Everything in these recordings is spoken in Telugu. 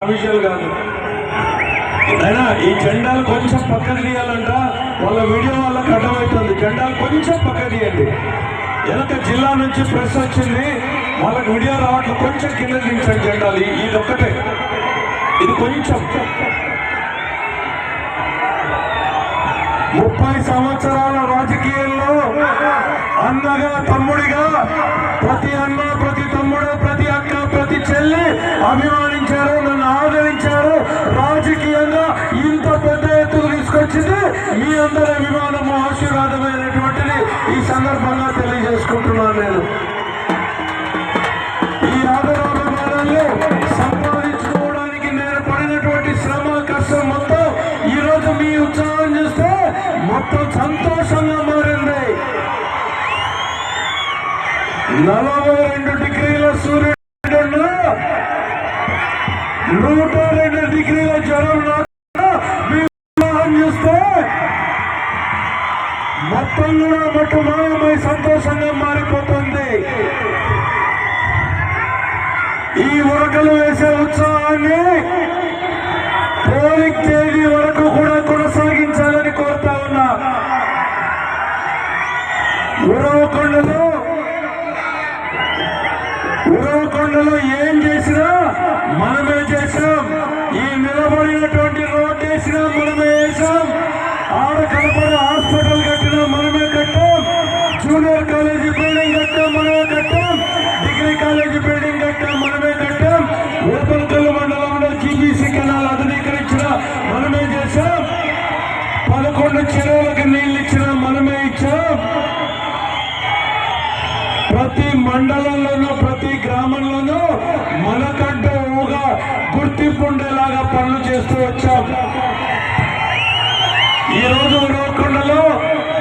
విషయాలు కాదు. అయినా ఈ జెండాలు కొంచెం పక్కన తీయాలంట, వాళ్ళ వీడియో వాళ్ళకి అర్థమవుతుంది. జెండాలు కొంచెం పక్కన తీయండి. వెనక జిల్లా నుంచి ప్రెస్ వచ్చింది, వాళ్ళకి వీడియో రావట్లేదు. కొంచెం కింద దించండి జెండాలు. ఇది ఒక్కటే, ఇది కొంచెం. 30 సంవత్సరాల రాజకీయాల్లో అన్నగా తమ్ముడిగా ప్రతి అన్న, ప్రతి తమ్ముడు, ప్రతి అక్క, ప్రతి చెల్లి అభిమానించారు, నన్ను ఆదరించారు. రాజకీయంగా ఇంత పెద్ద ఎత్తుకు తీసుకొచ్చింది మీ అందరి అభిమానము, ఆశీర్వాదమైనటువంటిది ఈ సందర్భంగా తెలియజేసుకుంటున్నాను. నేను ఈ ఆదరాభిమానాన్ని సంపాదించుకోవడానికి నేను పడినటువంటి శ్రమ, కష్టం మొత్తం ఈరోజు మీ ఉత్సాహం చూస్తే మొత్తం సంతోషంగా మారింది. 42 డిగ్రీల సూర్యుడు, 102 డిగ్రీల జ్వరం మీ ఉత్సాహం చూస్తే మొత్తం కూడా మొట్టమొదటి సంతోషంగా మారిపోతుంది. ఈ ఉరకలు వేసే ఉత్సాహాన్ని పోలింగ్ తేదీ వరకు కూడా కొనసాగించాలని కోరుతా ఉన్నా. ఉరవకొండలో ఏం చేసినా మనమే చేసాం. ఈ నిలబడినటువంటి రోడ్డు వేసినా మనమే వేసాం. ఆడ కనపడే హాస్పిటల్ కట్టినా మనమే కట్టాం. జూనియర్ కాలేజీ బిల్డింగ్ కట్టాం, మనమే కట్టాం. డిగ్రీ కాలేజీ బిల్డింగ్ కట్టాం, మనమే కట్టాం. ఊపల్కల్లు మండలంలో జీబీసీ కెనాల్ ఆధునీకరించిన మనమే చేశాం. 11 చెరువులకు నీళ్ళు ఇచ్చిన మనమే ఇచ్చాం. ప్రతి మండలంలోనూ, ప్రతి గ్రామంలోనూ మనకంటూ ఒక గుర్తింపు ఉండేలాగా పనులు చేస్తూ వచ్చాం. ఈ రోజు ఉరవకొండలో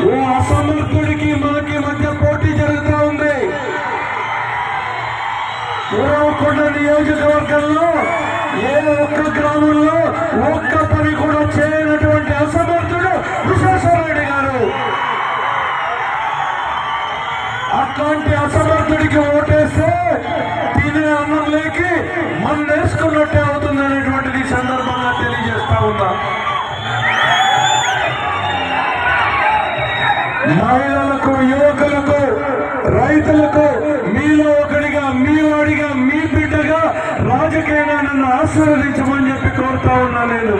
ఓ అసమర్థుడికి మనకి మధ్య పోటీ జరుగుతూ ఉంది. ఉరవకొండ నియోజకవర్గంలో ఏ ఒక్క గ్రామంలో ఒక్క పని కూడా చేయనటువంటి అసమర్థుడు విశ్వేశ్వరరెడ్డి గారు. అట్లాంటి అసమర్థుడికి ఓటేస్తే తినే అన్నం లేకి మనం వేసుకున్నట్టే అవుతుంది అనేటువంటిది సందర్భంగా తెలియజేస్తా ఉన్నా. మహిళలకు, యువకులకు, రైతులకు మీలో ఒకడిగా, మీ వాడిగా, మీ బిడ్డగా రాజకీయంగా నన్ను ఆశీర్వదించమని చెప్పి కోరుతా ఉన్నా. నేను